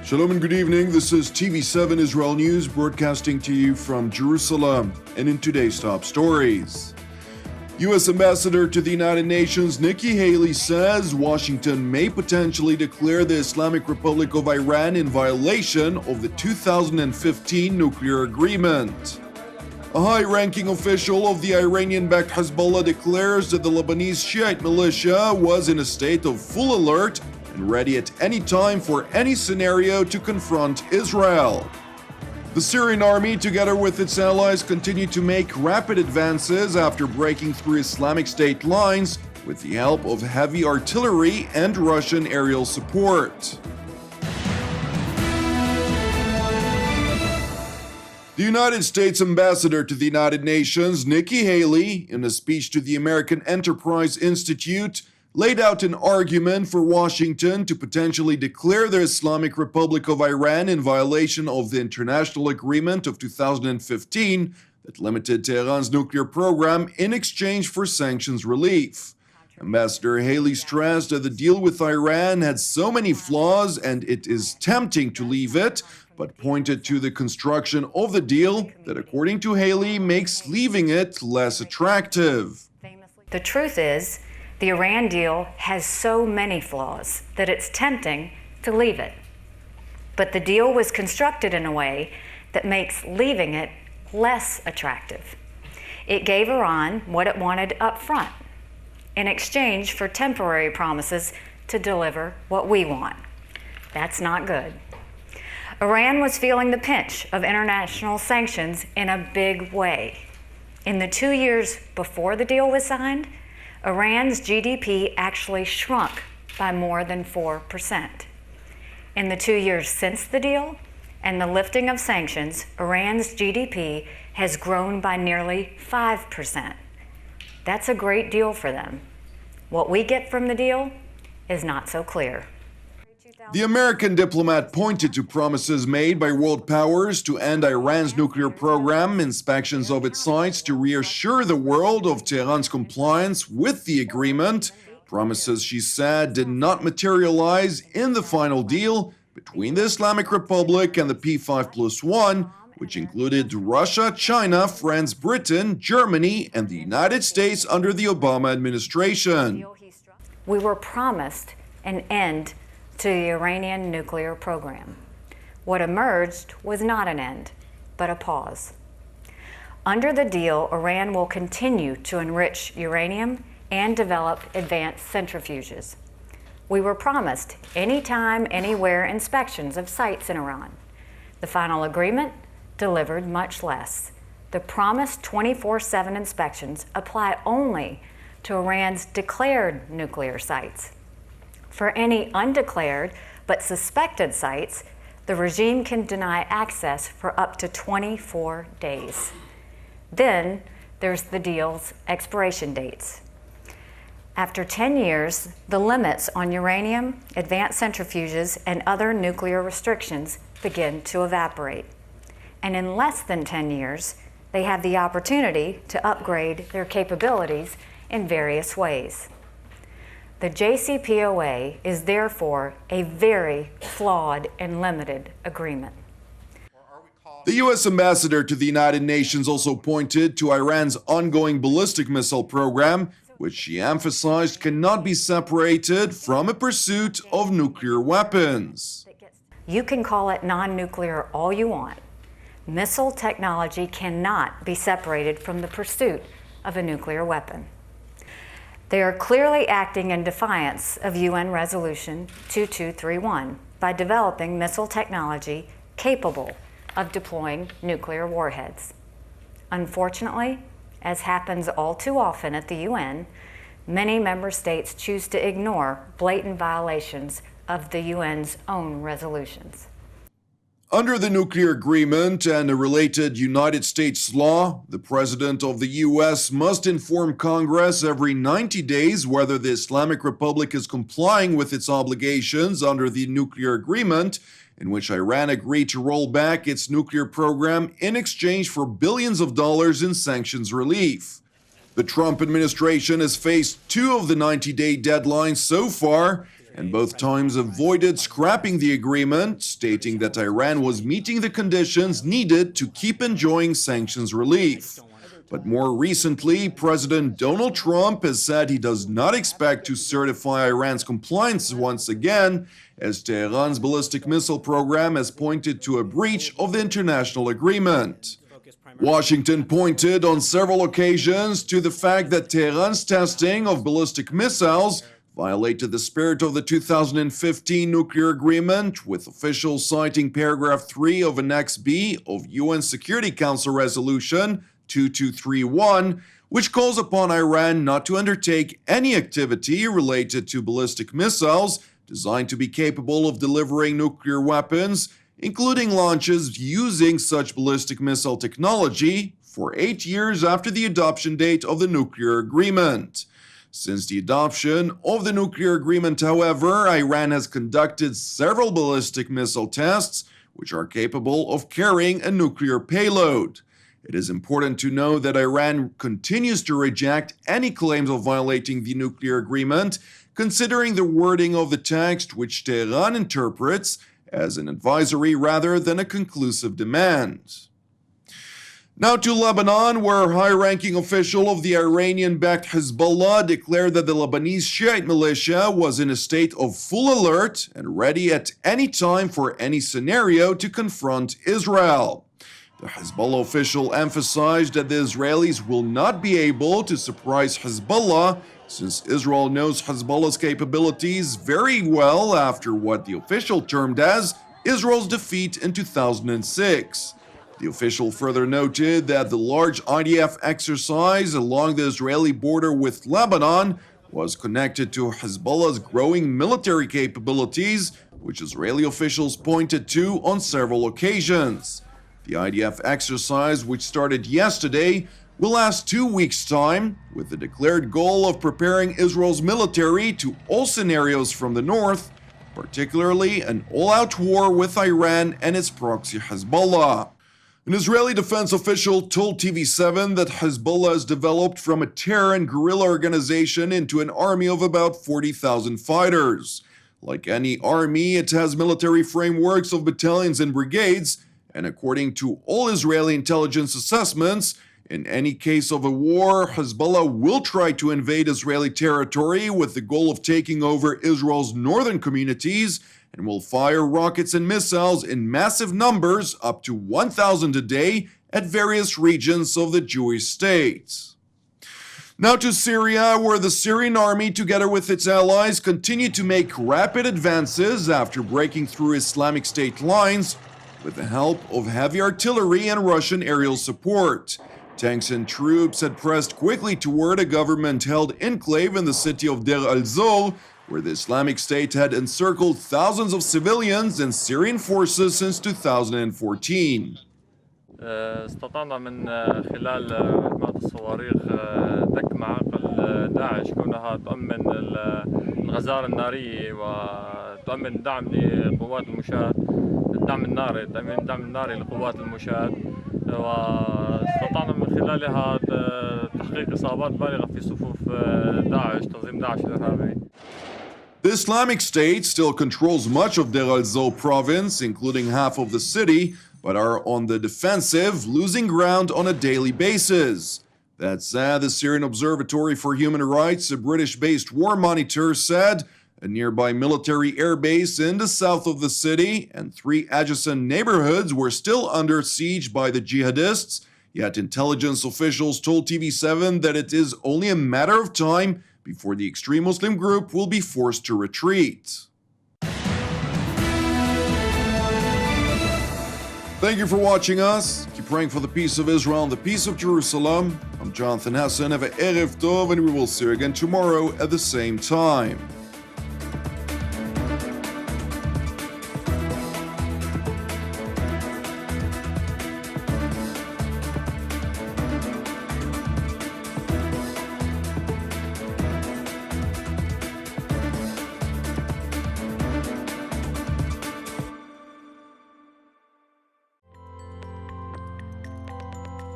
Shalom and good evening. This is TV7 Israel News broadcasting to you from Jerusalem. And in today's top stories, U.S. Ambassador to the United Nations Nikki Haley says Washington may potentially declare the Islamic Republic of Iran in violation of the 2015 nuclear agreement. A high-ranking official of the Iranian-backed Hezbollah declares that the Lebanese-Shi'ite-militia was in a state of full alert and ready at any time for any scenario to confront Israel. The Syrian army, together with its allies, continue to make rapid advances after breaking through Islamic State lines with the help of heavy artillery and Russian aerial support. The United States Ambassador to the United Nations, Nikki Haley, in a speech to the American Enterprise Institute, laid out an argument for Washington to potentially declare the Islamic Republic of Iran in violation of the international agreement of 2015 that limited Tehran's nuclear program in exchange for sanctions relief. Ambassador Haley stressed that the deal with Iran had so many flaws and it is tempting to leave it, but pointed to the construction of the deal that, according to Haley, makes leaving it less attractive. The truth is, the Iran deal has so many flaws that it's tempting to leave it. But the deal was constructed in a way that makes leaving it less attractive. It gave Iran what it wanted up front in exchange for temporary promises to deliver what we want. That's not good. Iran was feeling the pinch of international sanctions in a big way. In the 2 years before the deal was signed, Iran's GDP actually shrunk by more than 4%. In the 2 years since the deal and the lifting of sanctions, Iran's GDP has grown by nearly 5%. That's a great deal for them. What we get from the deal is not so clear. The American diplomat pointed to promises made by world powers to end Iran's nuclear program, inspections of its sites to reassure the world of Tehran's compliance with the agreement. Promises, she said, did not materialize in the final deal between the Islamic Republic and the P5+1, which included Russia, China, France, Britain, Germany, and the United States under the Obama administration. We were promised an end to the Iranian nuclear program. What emerged was not an end, but a pause. Under the deal, Iran will continue to enrich uranium and develop advanced centrifuges. We were promised anytime, anywhere inspections of sites in Iran. The final agreement delivered much less. The promised 24/7 inspections apply only to Iran's declared nuclear sites. For any undeclared but suspected sites, the regime can deny access for up to 24 days. Then there's the deal's expiration dates. After 10 years, the limits on uranium, advanced centrifuges, and other nuclear restrictions begin to evaporate. And in less than 10 years, they have the opportunity to upgrade their capabilities in various ways. The JCPOA is therefore a very flawed and limited agreement. The U.S. Ambassador to the United Nations also pointed to Iran's ongoing ballistic missile program, which she emphasized cannot be separated from a pursuit of nuclear weapons. You can call it non-nuclear all you want. Missile technology cannot be separated from the pursuit of a nuclear weapon. They are clearly acting in defiance of UN Resolution 2231 by developing missile technology capable of deploying nuclear warheads. Unfortunately, as happens all too often at the UN, many member states choose to ignore blatant violations of the UN's own resolutions. Under the nuclear agreement and a related United States law, the President of the U.S. must inform Congress every 90 days whether the Islamic Republic is complying with its obligations under the nuclear agreement, in which Iran agreed to roll back its nuclear program in exchange for billions of dollars in sanctions relief. The Trump administration has faced two of the 90-day deadlines so far, and both times avoided scrapping the agreement, stating that Iran was meeting the conditions needed to keep enjoying sanctions relief. But more recently, President Donald Trump has said he does not expect to certify Iran's compliance once again, as Tehran's ballistic missile program has pointed to a breach of the international agreement. Washington pointed on several occasions to the fact that Tehran's testing of ballistic missiles violated the spirit of the 2015 nuclear agreement, with officials citing paragraph 3 of Annex B of UN Security Council Resolution 2231, which calls upon Iran not to undertake any activity related to ballistic missiles designed to be capable of delivering nuclear weapons, including launches using such ballistic missile technology, for 8 years after the adoption date of the nuclear agreement. Since the adoption of the nuclear agreement, however, Iran has conducted several ballistic missile tests, which are capable of carrying a nuclear payload. It is important to know that Iran continues to reject any claims of violating the nuclear agreement, considering the wording of the text, which Tehran interprets as an advisory rather than a conclusive demand. Now to Lebanon, where a high-ranking official of the Iranian-backed Hezbollah declared that the Lebanese-Shi'ite-militia was in a state of full alert and ready at any time for any scenario to confront Israel. The Hezbollah official emphasized that the Israelis will not be able to surprise Hezbollah, since Israel knows Hezbollah's capabilities very well after what the official termed as Israel's defeat in 2006. The official further noted that the large IDF exercise along the Israeli border with Lebanon was connected to Hezbollah's growing military capabilities, which Israeli officials pointed to on several occasions. The IDF exercise, which started yesterday, will last 2 weeks' time, with the declared goal of preparing Israel's military to all scenarios from the north, particularly an all-out war with Iran and its proxy Hezbollah. An Israeli defense official told TV7 that Hezbollah has developed from a terror and guerrilla organization into an army of about 40,000 fighters. Like any army, it has military frameworks of battalions and brigades, and according to all Israeli intelligence assessments, in any case of a war, Hezbollah will try to invade Israeli territory with the goal of taking over Israel's northern communities, and will fire rockets and missiles in massive numbers, up to 1,000 a day, at various regions of the Jewish state. Now to Syria, where the Syrian army, together with its allies, continue to make rapid advances after breaking through Islamic State lines with the help of heavy artillery and Russian aerial support. Tanks and troops had pressed quickly toward a government-held enclave in the city of Deir al-Zor, where the Islamic State had encircled thousands of civilians and Syrian forces since 2014. استطعنا من خلال مجموعة الصواريخ دك معاقل داعش كونها تؤمن الغزارة النارية وتؤمن دعم لقوات المشاة، الدعم الناري، تأمين الدعم الناري لقوات المشاة، واستطعنا من خلالها تحقيق إصابات بالغة في صفوف داعش، تنظيم داعش الإرهابي. The Islamic State still controls much of Deir al-Zor province, including half of the city, but are on the defensive, losing ground on a daily basis. That said, the Syrian Observatory for Human Rights, a British-based war monitor, said a nearby military airbase in the south of the city and 3 adjacent neighborhoods were still under siege by the jihadists, yet intelligence officials told TV7 that it is only a matter of time before the extreme Muslim group will be forced to retreat. Thank you for watching us. Keep praying for the peace of Israel and the peace of Jerusalem. I'm Jonathan Hassan. Have an Erev Tov, and we will see you again tomorrow at the same time.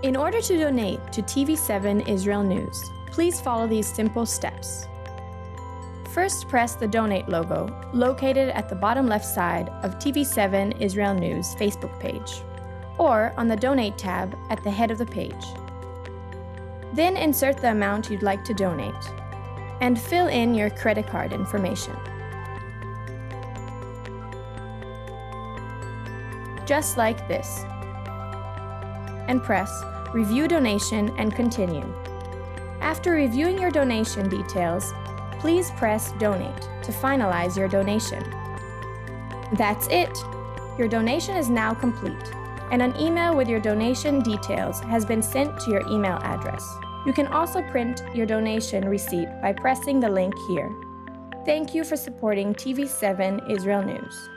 In order to donate to TV7 Israel News, please follow these simple steps. First, press the Donate logo located at the bottom left side of TV7 Israel News Facebook page, or on the Donate tab at the head of the page. Then insert the amount you'd like to donate, and fill in your credit card information. Just like this. And press Review Donation and continue. After reviewing your donation details, please press Donate to finalize your donation. That's it! Your donation is now complete, and an email with your donation details has been sent to your email address. You can also print your donation receipt by pressing the link here. Thank you for supporting TV7 Israel News.